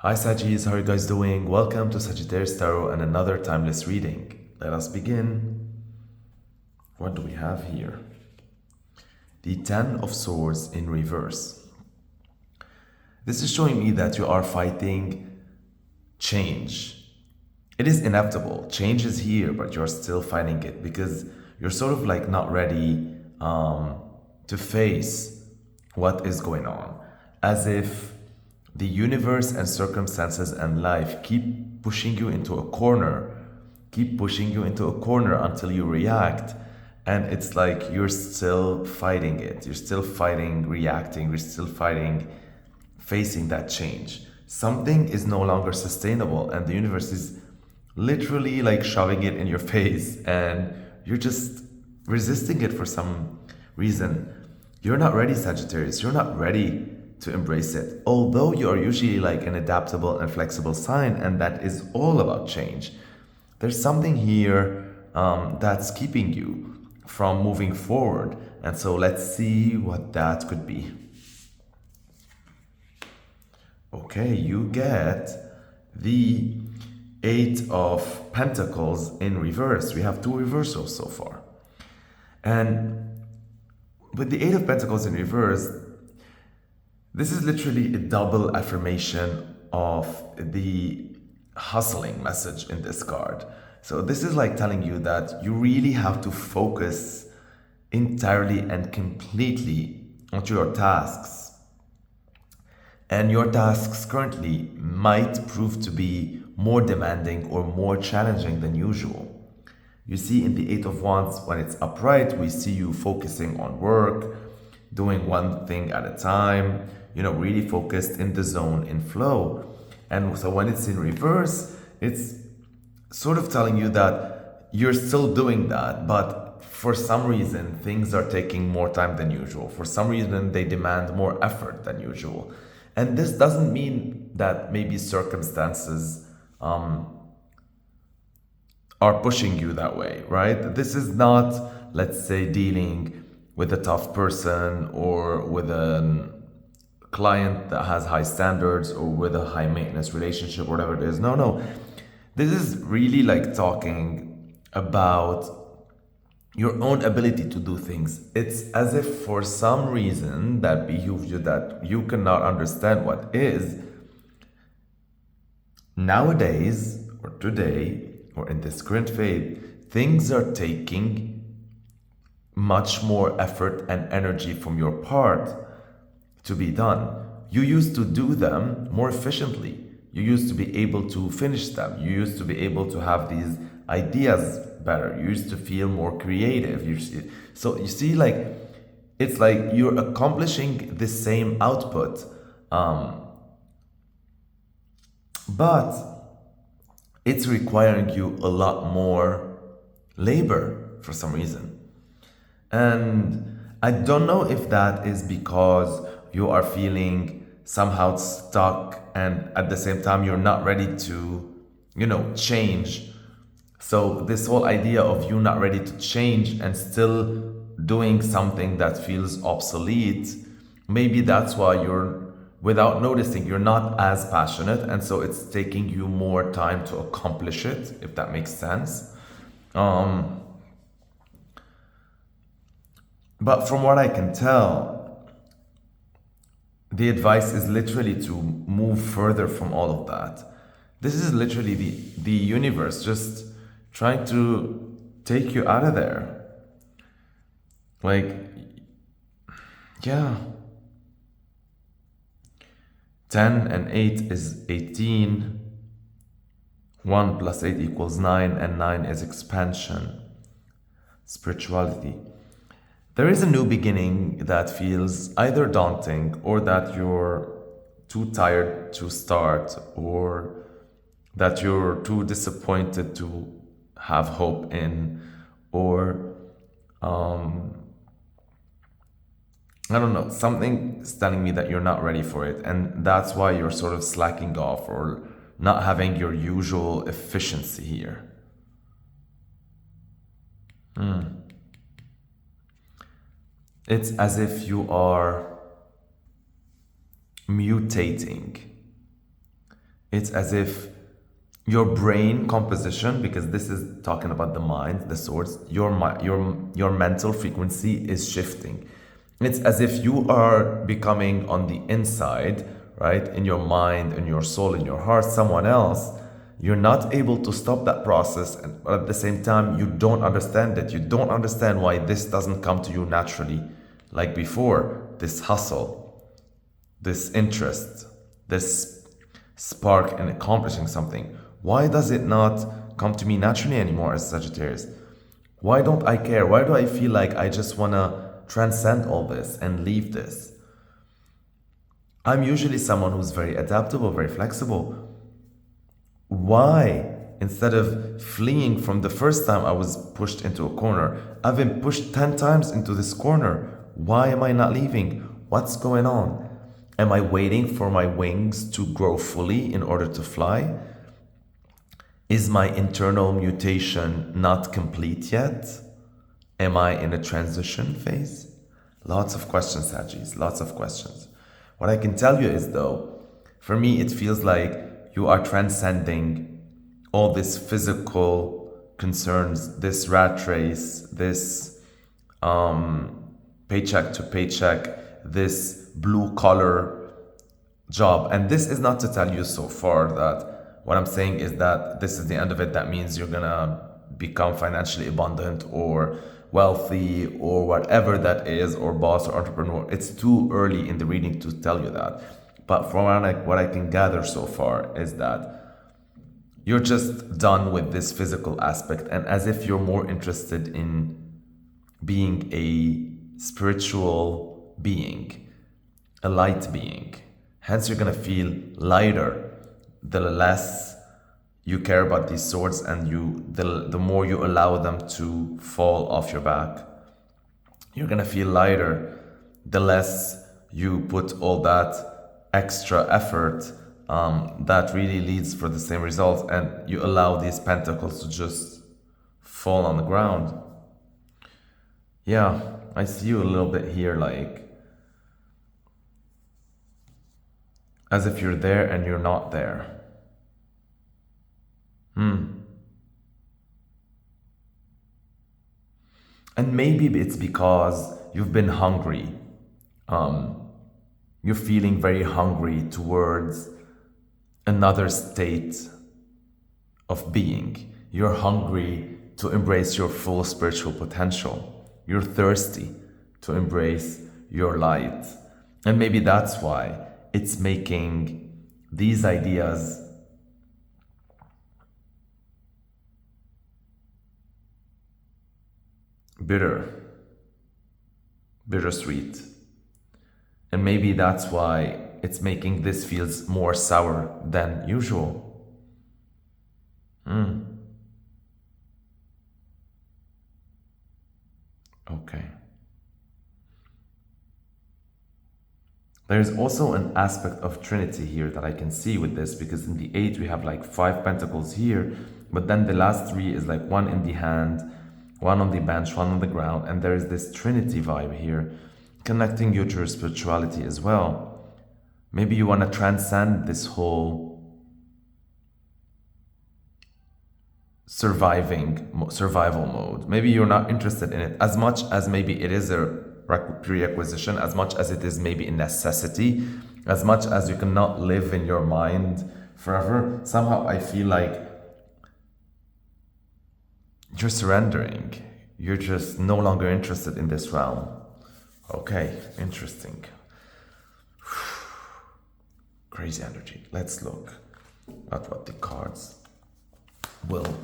Hi Sagittarius, how are you guys doing? Welcome to Sagittarius Tarot and another timeless reading. Let us begin. What do we have here? The Ten of Swords in reverse. This is showing me that you are fighting change. It is inevitable. Change is here, but you're still fighting it because you're sort of like not ready to face what is going on. As if the universe and circumstances and life keep pushing you into a corner, until you react. And it's like you're still fighting it. You're still fighting, reacting. You're still fighting, facing that change. Something is no longer sustainable, and the universe is literally like shoving it in your face, and you're just resisting it for some reason. You're not ready, Sagittarius. You're not ready to embrace it. Although you are usually like an adaptable and flexible sign, and that is all about change. There's something here that's keeping you from moving forward. And so let's see what that could be. Okay, you get the Eight of Pentacles in reverse. We have two reversals so far. And with the Eight of Pentacles in reverse, this is literally a double affirmation of the hustling message in this card. So this is like telling you that you really have to focus entirely and completely onto your tasks. And your tasks currently might prove to be more demanding or more challenging than usual. You see, in the Eight of Wands, when it's upright, we see you focusing on work, doing one thing at a time, really focused in the zone, in flow. And so when it's in reverse, it's sort of telling you that you're still doing that, but for some reason, things are taking more time than usual. For some reason, they demand more effort than usual. And this doesn't mean that maybe circumstances are pushing you that way, right? This is not, let's say, dealing with a tough person or with a client that has high standards or with a high maintenance relationship, whatever it is. No. This is really like talking about your own ability to do things. It's as if for some reason that behooves you that you cannot understand what is, nowadays or today or in this current phase, things are taking much more effort and energy from your part to be done. You used to do them more efficiently. You used to be able to finish them. You used to be able to have these ideas better. You used to feel more creative. So you see, like, it's like you're accomplishing the same output, but it's requiring you a lot more labor for some reason. And I don't know if that is because you are feeling somehow stuck and at the same time you're not ready to, change. So this whole idea of you not ready to change and still doing something that feels obsolete, maybe that's why you're, without noticing, you're not as passionate, and so it's taking you more time to accomplish it, if that makes sense. But from what I can tell, the advice is literally to move further from all of that. This is literally the universe just trying to take you out of there. Like, yeah. 10 and 8 is 18. 1 plus 8 equals 9, and 9 is expansion, spirituality. There is a new beginning that feels either daunting or that you're too tired to start or that you're too disappointed to have hope in, or I don't know, something is telling me that you're not ready for it, and that's why you're sort of slacking off or not having your usual efficiency here. It's as if you are mutating. It's as if your brain composition, because this is talking about the mind, the source, your mental frequency is shifting. It's as if you are becoming on the inside, right, in your mind, in your soul, in your heart, someone else. You're not able to stop that process, but at the same time, you don't understand it. You don't understand why this doesn't come to you naturally, like before. This hustle, this interest, this spark in accomplishing something. Why does it not come to me naturally anymore as Sagittarius? Why don't I care? Why do I feel like I just want to transcend all this and leave this? I'm usually someone who's very adaptable, very flexible. Why, instead of fleeing from the first time I was pushed into a corner, I've been pushed 10 times into this corner? Why am I not leaving? What's going on? Am I waiting for my wings to grow fully in order to fly? Is my internal mutation not complete yet? Am I in a transition phase? Lots of questions, Sagis, lots of questions. What I can tell you is, though, for me, it feels like you are transcending all these physical concerns, this rat race, this paycheck to paycheck, this blue collar job. And this is not to tell you so far that what I'm saying is that this is the end of it. That means you're gonna become financially abundant or wealthy or whatever that is, or boss or entrepreneur. It's too early in the reading to tell you that. But from what I can gather so far is that you're just done with this physical aspect, and as if you're more interested in being a spiritual being, a light being. Hence, you're gonna feel lighter the less you care about these swords, and the more you allow them to fall off your back. You're gonna feel lighter the less you put all that extra effort that really leads for the same result, and you allow these pentacles to just fall on the ground. Yeah, I see you a little bit here, like as if you're there and you're not there. And maybe it's because you've been hungry. You're feeling very hungry towards another state of being. You're hungry to embrace your full spiritual potential. You're thirsty to embrace your light. And maybe that's why it's making these ideas bittersweet. And maybe that's why it's making this feels more sour than usual. Okay. There's also an aspect of Trinity here that I can see with this, because in the 8 we have like 5 pentacles here, but then the last 3 is like 1 in the hand, 1 on the bench, 1 on the ground, and there is this Trinity vibe here, connecting you to your spirituality as well. Maybe you want to transcend this whole survival mode. Maybe you're not interested in it as much as maybe it is a prerequisition, as much as it is maybe a necessity, as much as you cannot live in your mind forever. Somehow I feel like you're surrendering. You're just no longer interested in this realm. Okay, interesting. Crazy energy. Let's look at what the cards will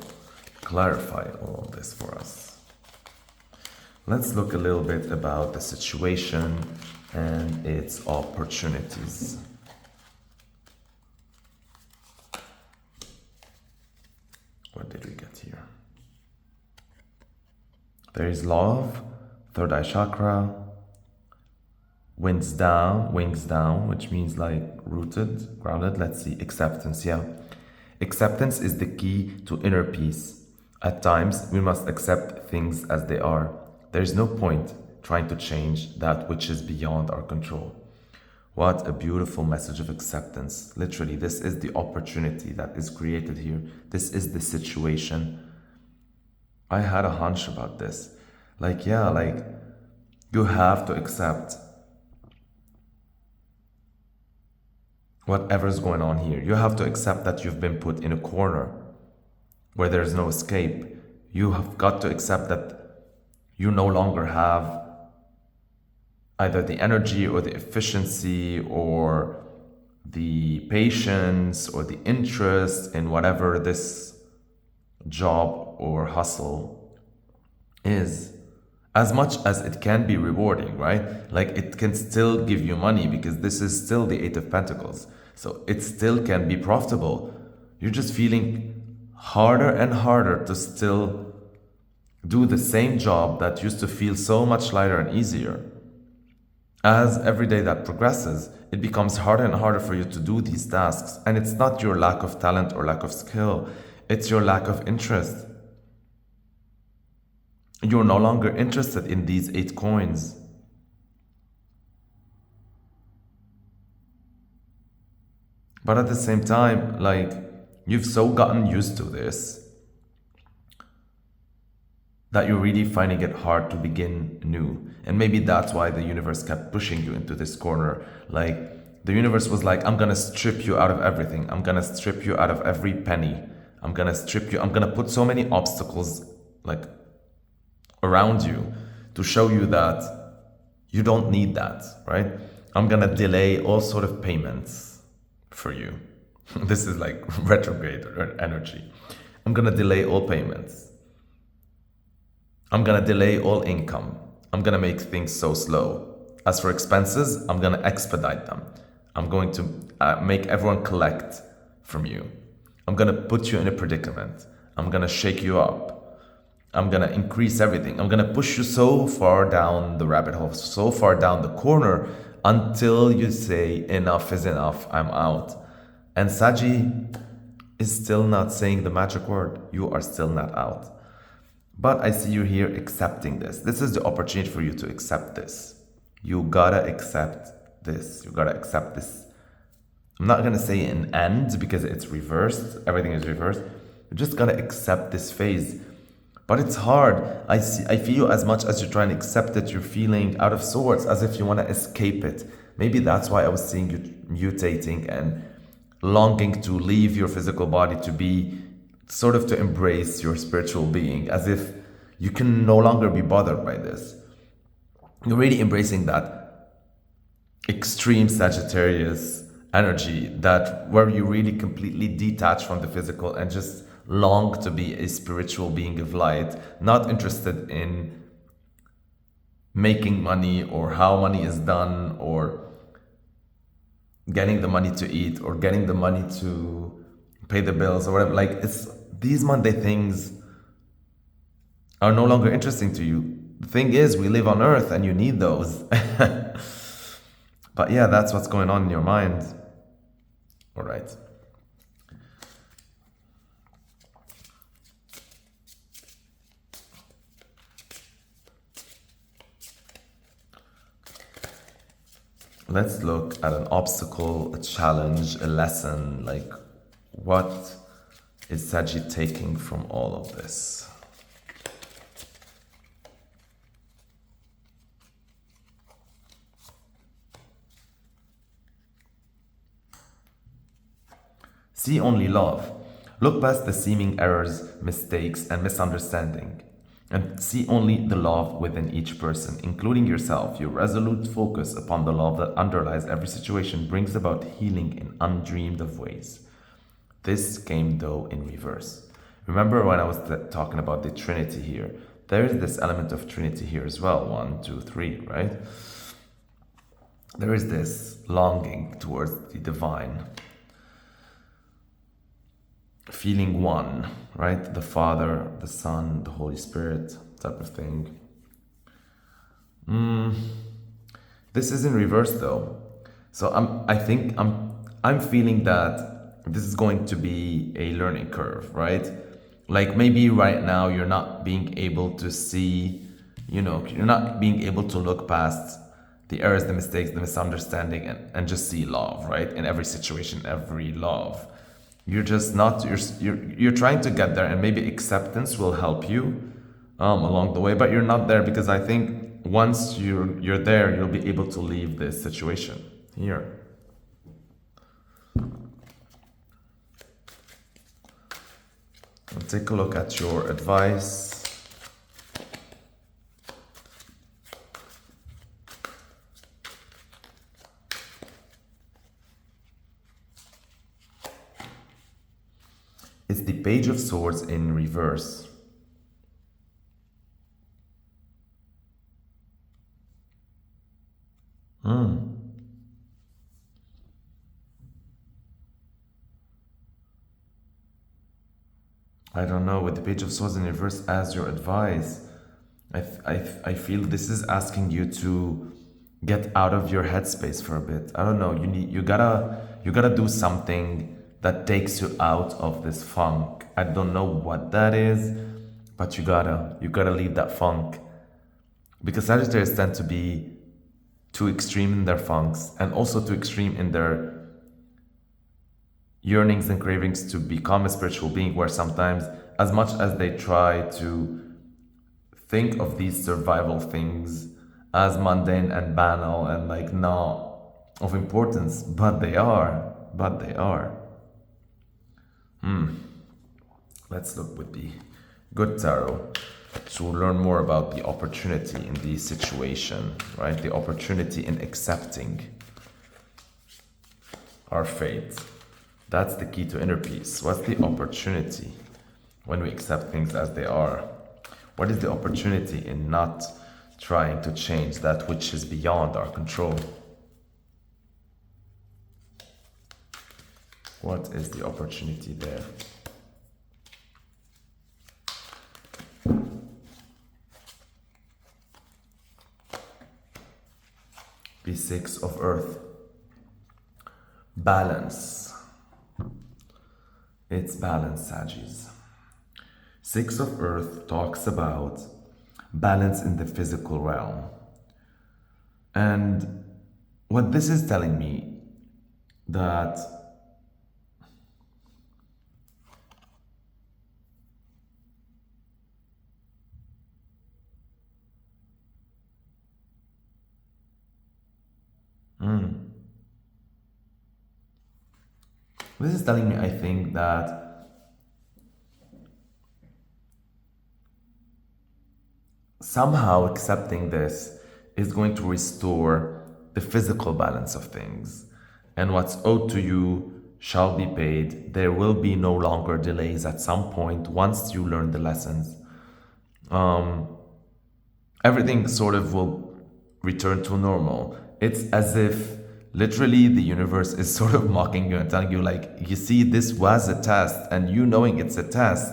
clarify all of this for us. Let's look a little bit about the situation and its opportunities. What did we get here? There is love, third eye chakra, wings down, which means like rooted, grounded. Let's see, acceptance, yeah. Acceptance is the key to inner peace. At times, we must accept things as they are. There is no point trying to change that which is beyond our control. What a beautiful message of acceptance. Literally, this is the opportunity that is created here. This is the situation. I had a hunch about this. Like, yeah, like, you have to accept whatever's going on here. You have to accept that you've been put in a corner where there's no escape. You have got to accept that you no longer have either the energy or the efficiency or the patience or the interest in whatever this job or hustle is. As much as it can be rewarding, right? Like, it can still give you money because this is still the Eight of Pentacles. So it still can be profitable. You're just feeling harder and harder to still do the same job that used to feel so much lighter and easier. As every day that progresses, it becomes harder and harder for you to do these tasks. And it's not your lack of talent or lack of skill, it's your lack of interest. You're no longer interested in these 8 coins. But at the same time, like, you've so gotten used to this that you're really finding it hard to begin new. And maybe that's why the universe kept pushing you into this corner. Like, the universe was like, I'm gonna strip you out of everything. I'm gonna strip you out of every penny. I'm gonna put so many obstacles, like, around you to show you that you don't need that, right? I'm gonna delay all sort of payments for you. This is like retrograde energy. I'm gonna delay all payments. I'm gonna delay all income. I'm gonna make things so slow. As for expenses, I'm gonna expedite them. I'm going to make everyone collect from you. I'm gonna put you in a predicament. I'm gonna shake you up. I'm gonna increase everything. I'm gonna push you so far down the rabbit hole, so far down the corner until you say enough is enough, I'm out. And Saggy is still not saying the magic word. You are still not out. But I see you here accepting this. This is the opportunity for you to accept this. You gotta accept this. You gotta accept this. I'm not gonna say an end because it's reversed. Everything is reversed. You just gotta accept this phase. But it's hard. I feel as much as you're trying to accept it, you're feeling out of sorts, as if you want to escape it. Maybe that's why I was seeing you mutating and longing to leave your physical body, to be sort of to embrace your spiritual being, as if you can no longer be bothered by this. You're really embracing that extreme Sagittarius energy, that where you really completely detach from the physical and just long to be a spiritual being of light, not interested in making money or how money is done or getting the money to eat or getting the money to pay the bills or whatever. Like, it's these Monday things are no longer interesting to you. The thing is, we live on Earth and you need those. But yeah, that's what's going on in your mind. All right. Let's look at an obstacle, a challenge, a lesson. Like, what is Sagitt taking from all of this? See only love. Look past the seeming errors, mistakes, and misunderstanding, and see only the love within each person, including yourself. Your resolute focus upon the love that underlies every situation brings about healing in undreamed of ways. This came, though, in reverse. Remember when I was talking about the Trinity here? There is this element of Trinity here as well. 1, 2, 3, right? There is this longing towards the divine. Feeling one, right? The Father, the Son, the Holy Spirit, type of thing. This is in reverse though. So I'm feeling that this is going to be a learning curve, right? Like, maybe right now you're not being able to see, you're not being able to look past the errors, the mistakes, the misunderstanding, and just see love, right? In every situation, every love. You're just not, you're trying to get there, and maybe acceptance will help you along the way, but you're not there, because I think once you're there, you'll be able to leave this situation here. We'll take a look at your advice. It's the Page of Swords in reverse. I don't know, with the Page of Swords in reverse as your advice, I feel this is asking you to get out of your headspace for a bit. I don't know, you gotta do something that takes you out of this funk. I don't know what that is, but you gotta leave that funk. Because Sagittarius tend to be too extreme in their funks, and also too extreme in their yearnings and cravings to become a spiritual being, where sometimes, as much as they try to think of these survival things as mundane and banal and like not of importance, but they are. Let's look with the good tarot to learn more about the opportunity in this situation, right? The opportunity in accepting our fate. That's the key to inner peace. What's the opportunity when we accept things as they are? What is the opportunity in not trying to change that which is beyond our control? What is the opportunity there? The Six of Earth. Balance. It's balance, Saggies. Six of Earth talks about balance in the physical realm. And what this is telling me, that this is telling me, I think, that somehow accepting this is going to restore the physical balance of things. And what's owed to you shall be paid. There will be no longer delays at some point once you learn the lessons. Everything sort of will return to normal. It's as if literally the universe is sort of mocking you and telling you, like, you see, this was a test, and you knowing it's a test,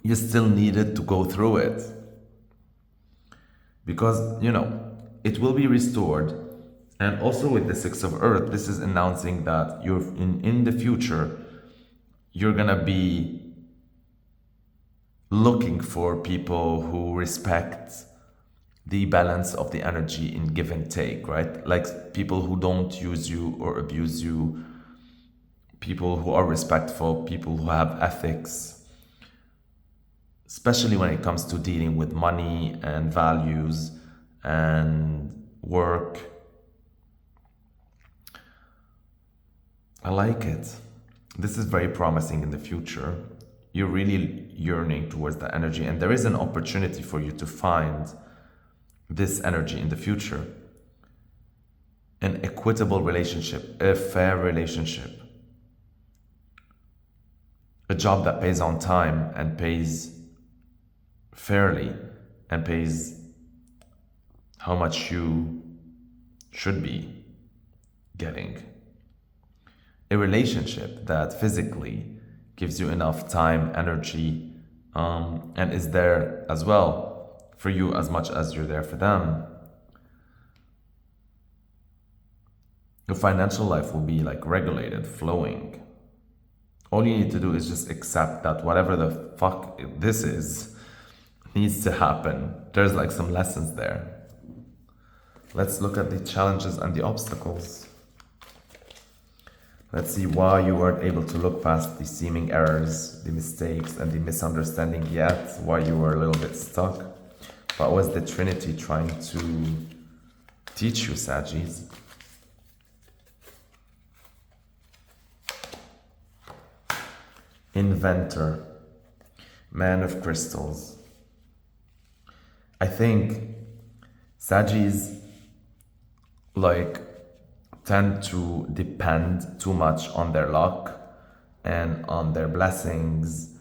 you still needed to go through it. Because, it will be restored. And also with the Six of Earth, this is announcing that you're in the future, you're gonna be looking for people who respect the balance of the energy in give and take, right? Like people who don't use you or abuse you, people who are respectful, people who have ethics, especially when it comes to dealing with money and values and work. I like it. This is very promising in the future. You're really yearning towards that energy, and there is an opportunity for you to find this energy in the future. An equitable relationship, a fair relationship, a job that pays on time and pays fairly and pays how much you should be getting. A relationship that physically gives you enough time, energy, and is there as well for you as much as you're there for them. Your financial life will be like regulated, flowing. All you need to do is just accept that whatever the fuck this is needs to happen. There's like some lessons there. Let's look at the challenges and the obstacles. Let's see why you weren't able to look past the seeming errors, the mistakes, and the misunderstanding yet, why you were a little bit stuck. What was the Trinity trying to teach you, Saggies? Inventor, Man of Crystals. I think Saggies tend to depend too much on their luck and on their blessings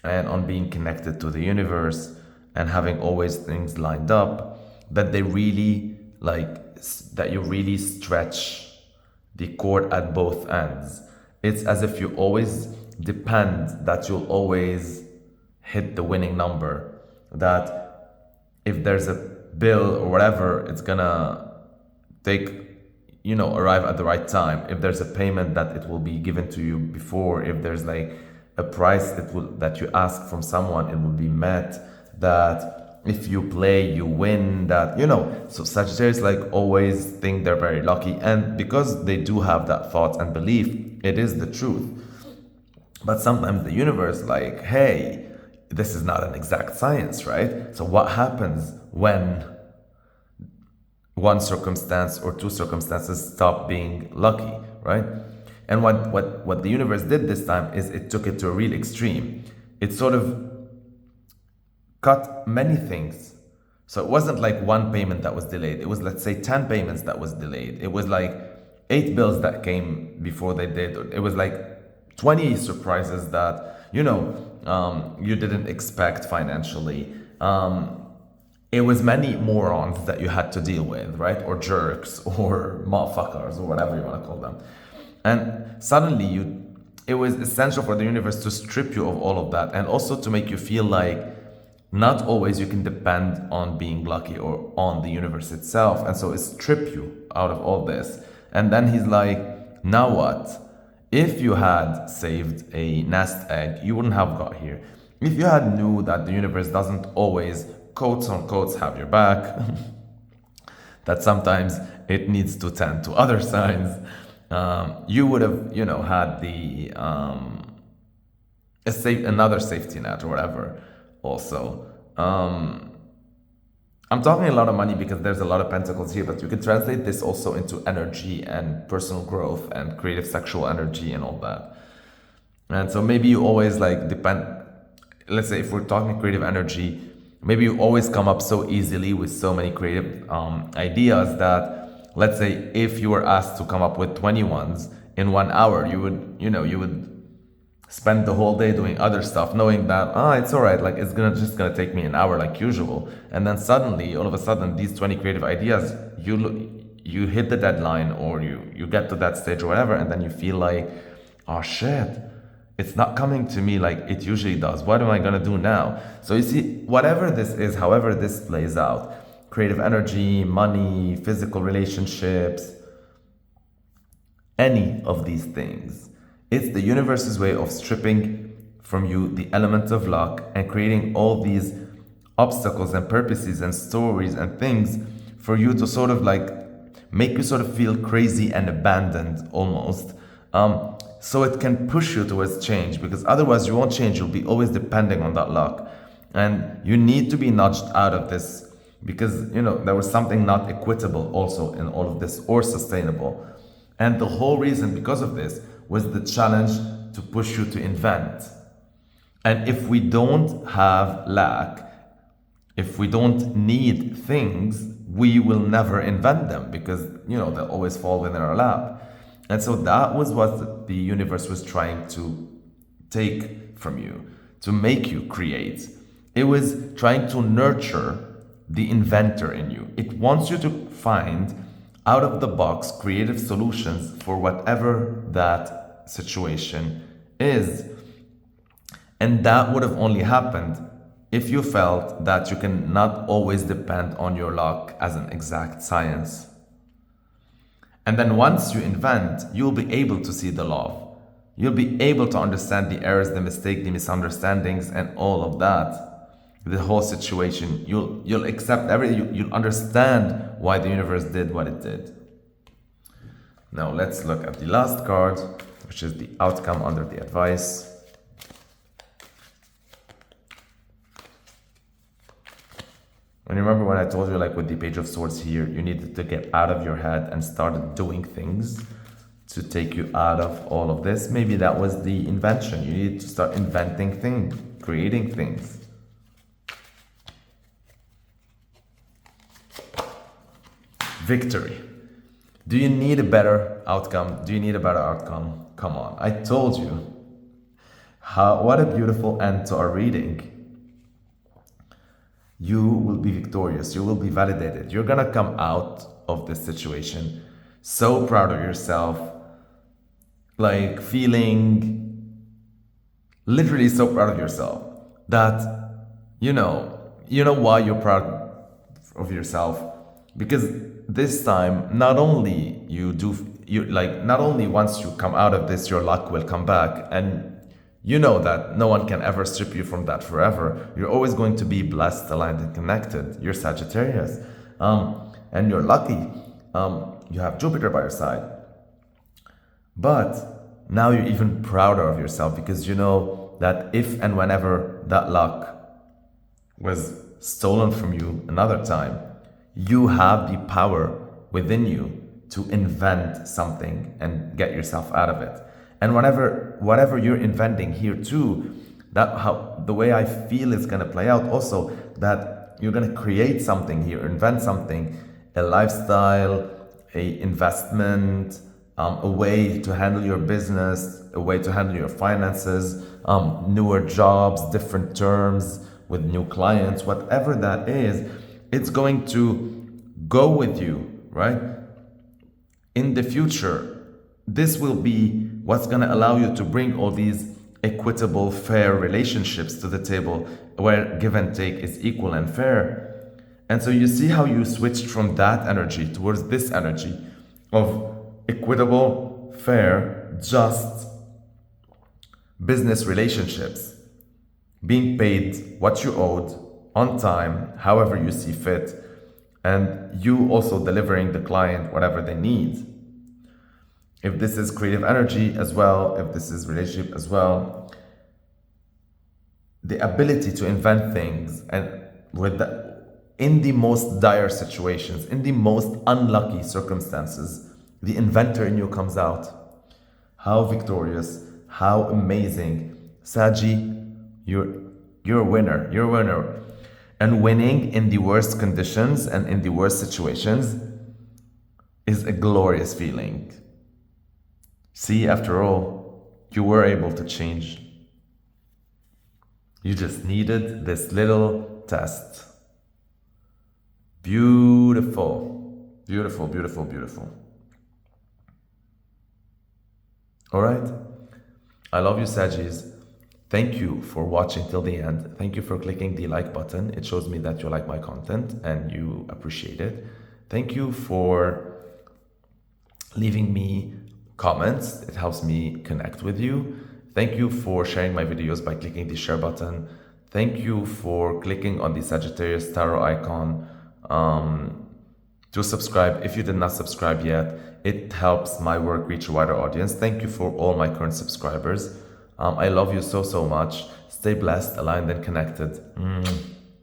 and on being connected to the universe and having always things lined up, that they really that you really stretch the cord at both ends. It's as if you always depend that you'll always hit the winning number, that if there's a bill or whatever, it's gonna arrive at the right time. If there's a payment, that it will be given to you before. If there's a price that you ask from someone, it will be met. That if you play, you win. So Sagittarius always think they're very lucky, and because they do have that thought and belief, it is the truth. But sometimes the universe hey, this is not an exact science, right? So what happens when one circumstance or two circumstances stop being lucky, right? And what the universe did this time is it took it to a real extreme. It sort of cut many things. So it wasn't one payment that was delayed. It was, let's say, 10 payments that was delayed. It was 8 bills that came before they did. It was 20 surprises that, you didn't expect financially. It was many morons that you had to deal with, right? Or jerks or motherfuckers or whatever you want to call them. And suddenly it was essential for the universe to strip you of all of that, and also to make you feel not always you can depend on being lucky or on the universe itself. And so it stripped you out of all this. And then he's now what? If you had saved a nest egg, you wouldn't have got here. If you had knew that the universe doesn't always, quotes on quotes, have your back, that sometimes it needs to tend to other signs, you would have, had the another safety net or whatever. Also, I'm talking a lot of money because there's a lot of pentacles here, but you can translate this also into energy and personal growth and creative sexual energy and all that. And so maybe you always depend, let's say if we're talking creative energy, maybe you always come up so easily with so many creative ideas that, let's say if you were asked to come up with 20 ones in 1 hour, you would spend the whole day doing other stuff, knowing that it's all right, it's just gonna take me an hour like usual. And then suddenly, all of a sudden, these 20 creative ideas, you hit the deadline, or you get to that stage or whatever, and then you feel oh shit, it's not coming to me like it usually does. What am I gonna do now? So you see, whatever this is, however this plays out, creative energy, money, physical relationships, any of these things, it's the universe's way of stripping from you the element of luck and creating all these obstacles and purposes and stories and things for you to sort of make you sort of feel crazy and abandoned almost. So it can push you towards change, because otherwise you won't change. You'll be always depending on that luck. And you need to be nudged out of this, because, there was something not equitable also in all of this, or sustainable. And the whole reason because of this was the challenge to push you to invent. And if we don't have lack, if we don't need things, we will never invent them, because, they'll always fall within our lap. And so that was what the universe was trying to take from you, to make you create. It was trying to nurture the inventor in you. It wants you to find out of the box creative solutions for whatever that situation is. And that would have only happened if you felt that you can not always depend on your luck as an exact science. And then once you invent, you'll be able to see the law. You'll be able to understand the errors, the mistakes, the misunderstandings, and all of that. the whole situation. You'll accept everything. You'll understand why the universe did what it did. Now let's look at the last card, which is the outcome under the advice. And remember when I told you, like with the Page of Swords here, you needed to get out of your head and started doing things to take you out of all of this. Maybe that was the invention. You needed to start inventing things, creating things. Victory. Do you need a better outcome? Do you need a better outcome? Come on, I told you. What a beautiful end to our reading. You will be victorious. You will be validated. You're gonna come out of this situation so proud of yourself, like feeling literally so proud of yourself that you know why you're proud of yourself. Because this time, not only not only once you come out of this, your luck will come back, and you know that no one can ever strip you from that forever. You're always going to be blessed, aligned, and connected. You're Sagittarius, and you're lucky. You have Jupiter by your side. But now you're even prouder of yourself because you know that if and whenever that luck was stolen from you another time, you have the power within you to invent something and get yourself out of it. And whatever you're inventing here too, the way I feel is gonna play out also, that you're gonna create something here, invent something, a lifestyle, a investment, a way to handle your business, a way to handle your finances, newer jobs, different terms with new clients, whatever that is, it's going to go with you, right? In the future, this will be what's going to allow you to bring all these equitable, fair relationships to the table where give and take is equal and fair. And so you see how you switched from that energy towards this energy of equitable, fair, just business relationships, being paid what you owed on time, however you see fit, and you also delivering the client whatever they need. If this is creative energy as well, if this is relationship as well, the ability to invent things and in the most dire situations, in the most unlucky circumstances, the inventor in you comes out. How victorious, how amazing. Saggy, you're a winner, you're a winner. And winning in the worst conditions and in the worst situations is a glorious feeling. See, after all, you were able to change. You just needed this little test. Beautiful, beautiful, beautiful, beautiful. All right. I love you, Saggies. Thank you for watching till the end. Thank you for clicking the like button. It shows me that you like my content and you appreciate it. Thank you for leaving me comments. It helps me connect with you. Thank you for sharing my videos by clicking the share button. Thank you for clicking on the Sagittarius Tarot icon to subscribe. If you did not subscribe yet, it helps my work reach a wider audience. Thank you for all my current subscribers. I love you so, so much. Stay blessed, aligned, and connected.